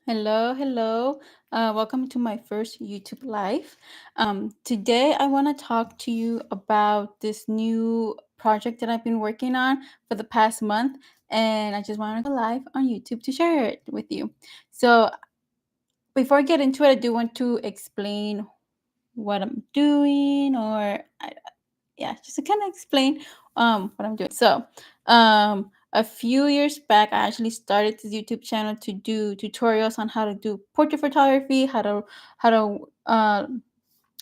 Hello, hello. Welcome to my first YouTube live. Today, I want to talk to you about this new project that I've been working on for the past month, and I just wanted to go live on YouTube to share it with you. So, before I get into it, I do want to explain what I'm doing, yeah, just to kind of explain what I'm doing. So, a few years back, I actually started this YouTube channel to do tutorials on how to do portrait photography, how to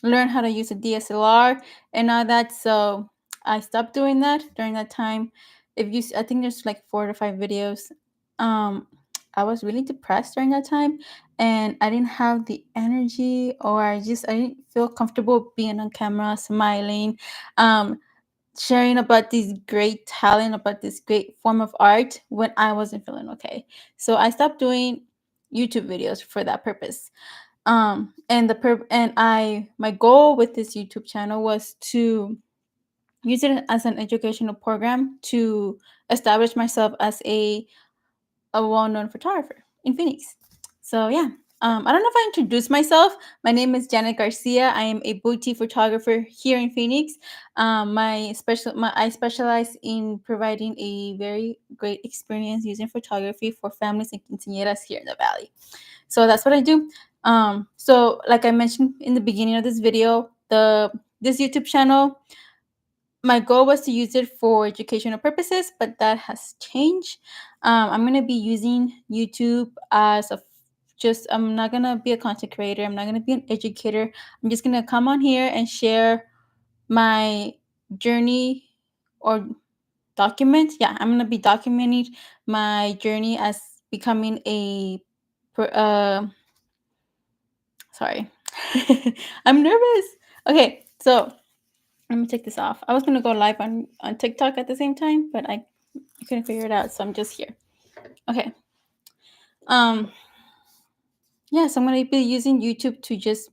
learn how to use a DSLR and all that. So I stopped doing that during that time. I think there's like 4 to 5 videos. Um, I was really depressed during that time, and I didn't have the energy, or I didn't feel comfortable being on camera, smiling, um, sharing about this great talent, about this great form of art when I wasn't feeling okay. So I stopped doing YouTube videos for that purpose. And the and I my goal with this YouTube channel was to use it as an educational program to establish myself as a well-known photographer in Phoenix. So yeah, I don't know if I introduced myself. My name is Janet Garcia. I am a boutique photographer here in Phoenix. I specialize in providing a very great experience using photography for families and quinceañeras here in the valley. So that's what I do. So like I mentioned in the beginning of this video, the this YouTube channel, my goal was to use it for educational purposes, but that has changed. I'm gonna be using YouTube as a just I'm not gonna be a content creator. I'm not gonna be an educator. I'm just gonna come on here and share my journey or document. Yeah, I'm gonna be documenting my journey as becoming a sorry. I'm nervous. Okay, so let me take this off. I was gonna go live on TikTok at the same time, but I couldn't figure it out, so I'm just here. Okay. Um. Yeah, so I'm gonna be using YouTube to just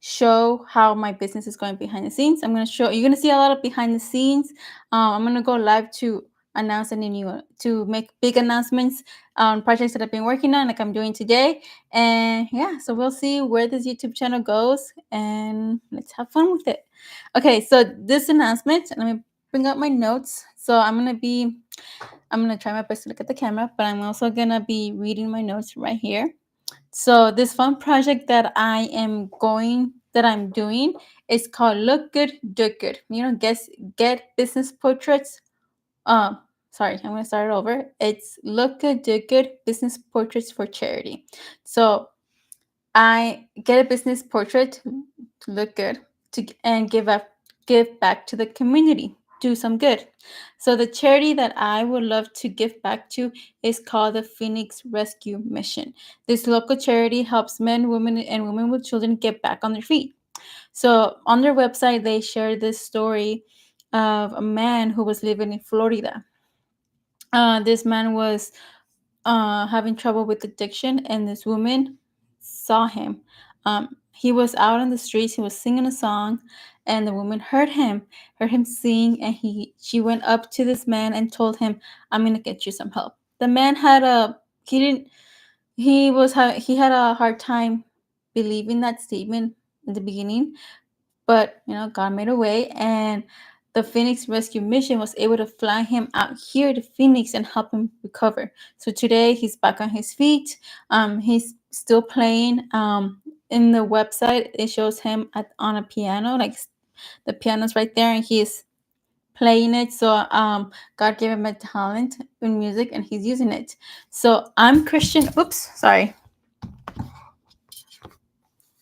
show how my business is going behind the scenes. You're gonna see a lot of behind the scenes. I'm gonna go live to announce any new to make big announcements on projects that I've been working on, like I'm doing today. And yeah, so we'll see where this YouTube channel goes, and let's have fun with it. Okay, so this announcement, let me bring up my notes. So I'm gonna try my best to look at the camera, but I'm also gonna be reading my notes right here. So this fun project that I'm doing is called Look Good, Do Good. Get business portraits. Um, Sorry, I'm gonna start it over. It's Look Good, Do Good business portraits for charity. So I get a business portrait to look good and give back to the community, do some good. So the charity that I would love to give back to is called the Phoenix Rescue Mission. This local charity helps men, women, and women with children get back on their feet. So on their website, they share this story of a man who was living in Florida. This man was having trouble with addiction, and this woman saw him. He was out on the streets. He was singing a song, and the woman heard him sing, and she went up to this man and told him, "I'm gonna get you some help." The man had a he didn't he had a hard time believing that statement in the beginning, but God made a way, and the Phoenix Rescue Mission was able to fly him out here to Phoenix and help him recover. So today he's back on his feet. He's still playing. In the website, it shows him on a piano, like the piano's right there, and he's playing it. So God gave him a talent in music, and he's using it. So I'm Christian. Oops, sorry.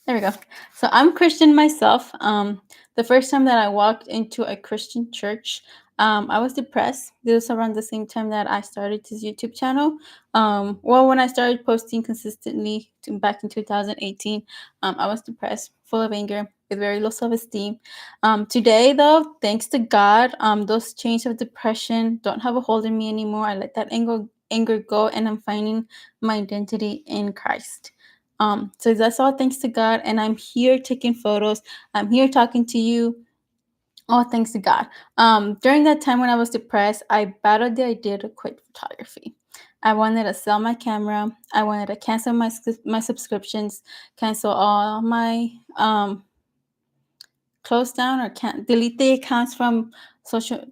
There we go. So I'm Christian myself. The first time that I walked into a Christian church, I was depressed. This was around the same time that I started this YouTube channel. When I started posting consistently back in 2018, I was depressed, full of anger, with very low self-esteem. Today, though, thanks to God, those chains of depression don't have a hold on me anymore. I let that anger go, and I'm finding my identity in Christ. So that's all thanks to God. And I'm here taking photos. I'm here talking to you. All thanks to God. During that time when I was depressed, I battled the idea to quit photography. I wanted to sell my camera. I wanted to cancel my subscriptions, cancel all my close down or can't delete the accounts from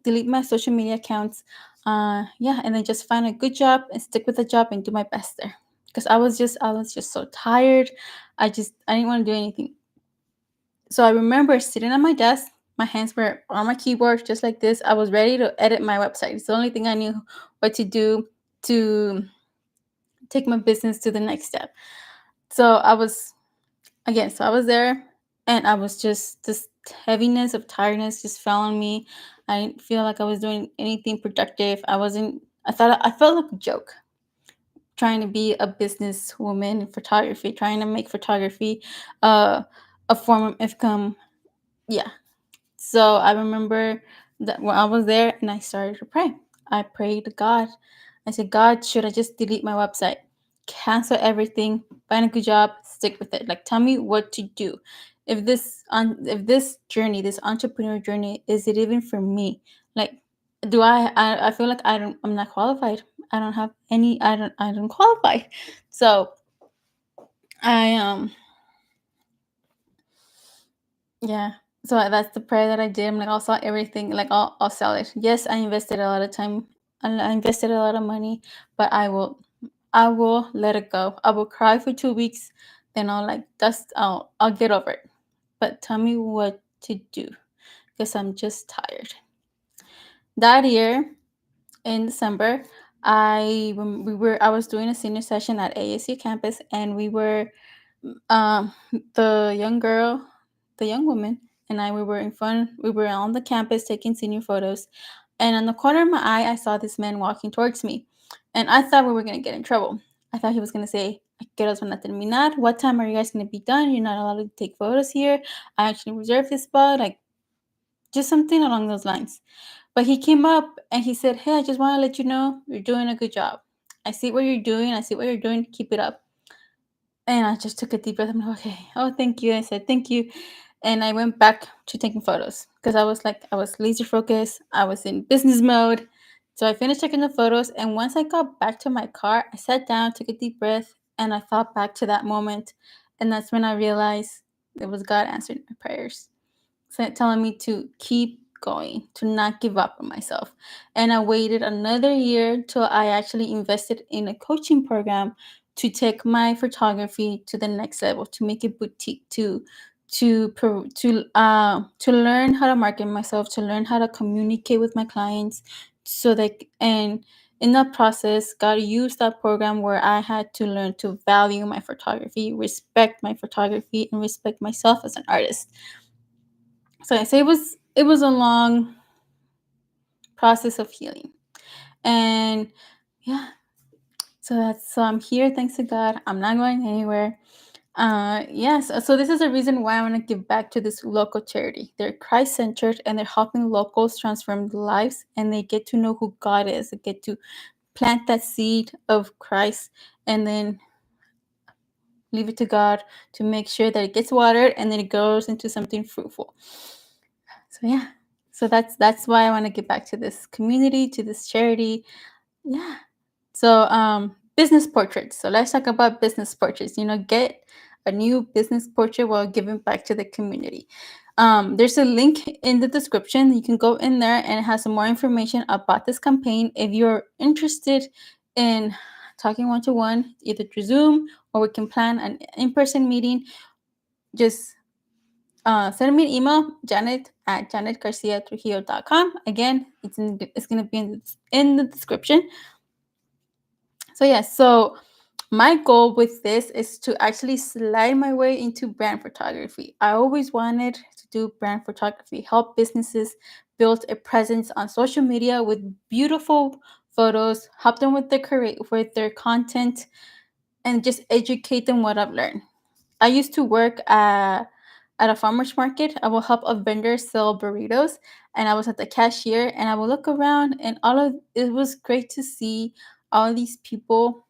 delete my social media accounts. Yeah, and then just find a good job and stick with the job and do my best there. Because I was just so tired. I didn't want to do anything. So I remember sitting at my desk, my hands were on my keyboard just like this. I was ready to edit my website. It's the only thing I knew what to do to take my business to the next step. So I was there, and I was just this heaviness of tiredness just fell on me. I didn't feel like I was doing anything productive. I felt like a joke trying to be a businesswoman in photography, trying to make photography uh, a form of income. Yeah. So I remember that when I was there and I started to pray. I prayed to God. I said, God, should I just delete my website? Cancel everything, find a good job, stick with it. Like tell me what to do. If this journey, this entrepreneur journey, is it even for me? Like I feel like I'm not qualified. I don't have any I don't qualify. So I Yeah. So that's the prayer that I did. I'm like, I'll sell everything. Like, I'll sell it. Yes, I invested a lot of time. And I invested a lot of money, but I will let it go. I will cry for 2 weeks, then I'll get over it. But tell me what to do, because I'm just tired. That year in December, I was doing a senior session at ASU campus, and we were um, the young girl, the young woman, and I, we were on the campus taking senior photos. And on the corner of my eye, I saw this man walking towards me. And I thought we were going to get in trouble. I thought he was going to say, "¿Qué horas van a terminar? What time are you guys going to be done? You're not allowed to take photos here. I actually reserved this spot." Like, just something along those lines. But he came up and he said, "Hey, I just want to let you know you're doing a good job. I see what you're doing. I see what you're doing. Keep it up." And I just took a deep breath. I'm like, "Okay, oh, thank you." I said, "Thank you." And I went back to taking photos because I was laser focused. I was in business mode. So I finished taking the photos. And once I got back to my car, I sat down, took a deep breath, and I thought back to that moment. And that's when I realized it was God answering my prayers, telling me to keep going, to not give up on myself. And I waited another year till I actually invested in a coaching program to take my photography to the next level, to make it boutique, to learn how to market myself, to learn how to communicate with my clients, and in that process, God used that program where I had to learn to value my photography, respect my photography, and respect myself as an artist. So I say it was a long process of healing. And yeah, so I'm here thanks to God. I'm not going anywhere. Yes, so this is a reason why I want to give back to this local charity. They're Christ centered and they're helping locals transform lives, and they get to know who God is. They get to plant that seed of Christ and then leave it to God to make sure that it gets watered and then it grows into something fruitful. So yeah. So that's why I want to give back to this community, to this charity. Yeah. So business portraits. So let's talk about business portraits. Get a new business portrait while giving back to the community. There's a link in the description. You can go in there and it has some more information about this campaign. If you're interested in talking one to one, either through Zoom or we can plan an in-person meeting, just send me an email, janet@janetgarciatrujillo.com. Again, it's going to be in the description. So, yeah, so my goal with this is to actually slide my way into brand photography. I always wanted to do brand photography, help businesses build a presence on social media with beautiful photos, help them with their content, and just educate them what I've learned. I used to work at a farmer's market. I will help a vendor sell burritos, and I was at the cashier, and I will look around, and all of it was great to see all these people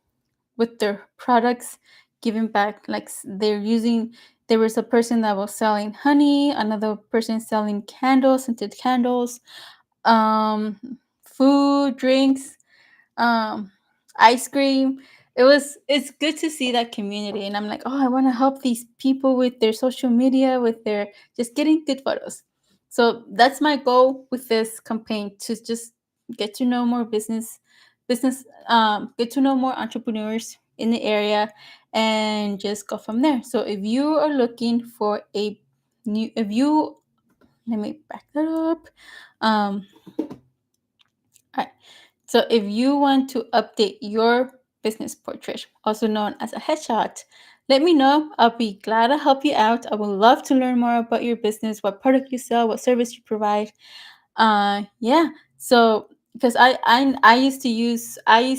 with their products giving back. Like there was a person that was selling honey, another person selling candles, scented candles, food, drinks. Um, ice cream. It's good to see that community, and I'm like, oh, I want to help these people with their social media, with their just getting good photos. So that's my goal with this campaign, to just get to know more get to know more entrepreneurs in the area, and just go from there. So if you are looking for a new if you let me back that up. All right. So if you want to update your business portrait, also known as a headshot, let me know. I'll be glad to help you out. I would love to learn more about your business, what product you sell, what service you provide. Yeah. So because I used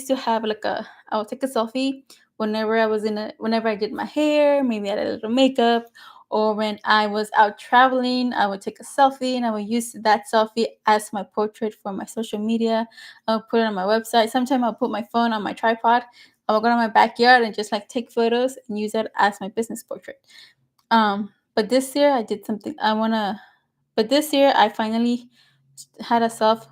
to have like I would take a selfie whenever I did my hair, maybe I did a little makeup, or when I was out traveling, I would take a selfie and I would use that selfie as my portrait for my social media. I'll put it on my website. Sometimes I'll put my phone on my tripod. I'll go to my backyard and just like take photos and use it as my business portrait. But this year I did something I wanna. But this year I finally had a self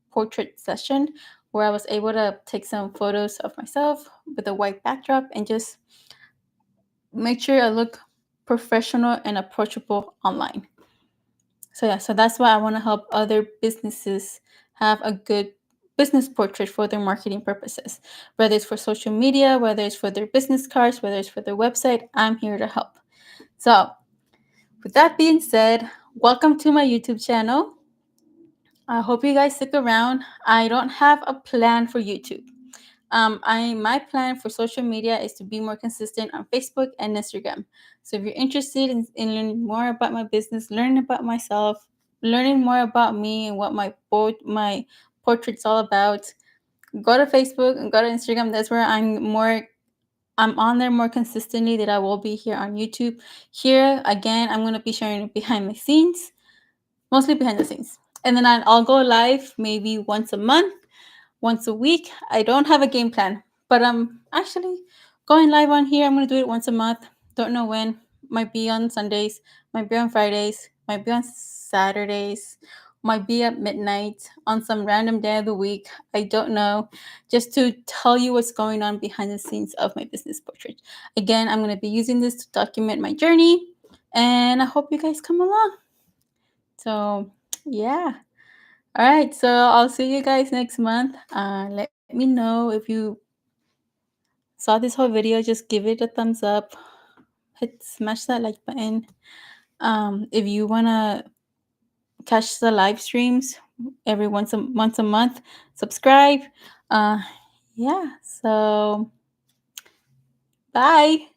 portrait session where I was able to take some photos of myself with a white backdrop and just make sure I look professional and approachable online. So yeah, so that's why I want to help other businesses have a good business portrait for their marketing purposes. Whether it's for social media, whether it's for their business cards, whether it's for their website, I'm here to help. So, with that being said, welcome to my YouTube channel. I hope you guys stick around. I don't have a plan for YouTube. My plan for social media is to be more consistent on Facebook and Instagram. So if you're interested in learning more about my business, learning about myself, learning more about me and what my portrait's all about, go to Facebook and go to Instagram. That's where I'm on there more consistently than I will be here on YouTube. Here again, I'm gonna be sharing behind the scenes, mostly behind the scenes. And then I'll go live maybe once a month, once a week. I don't have a game plan, but I'm actually going live on here. I'm going to do it once a month. Don't know when. Might be on Sundays, might be on Fridays, might be on Saturdays, might be at midnight on some random day of the week. I don't know. Just to tell you what's going on behind the scenes of my business portrait. Again, I'm going to be using this to document my journey, and I hope you guys come along. So, yeah. All right. So I'll see you guys next month. Let me know if you saw this whole video. Just give it a thumbs up. Smash that like button. If you wanna catch the live streams every once a month, subscribe. Uh, yeah. So bye.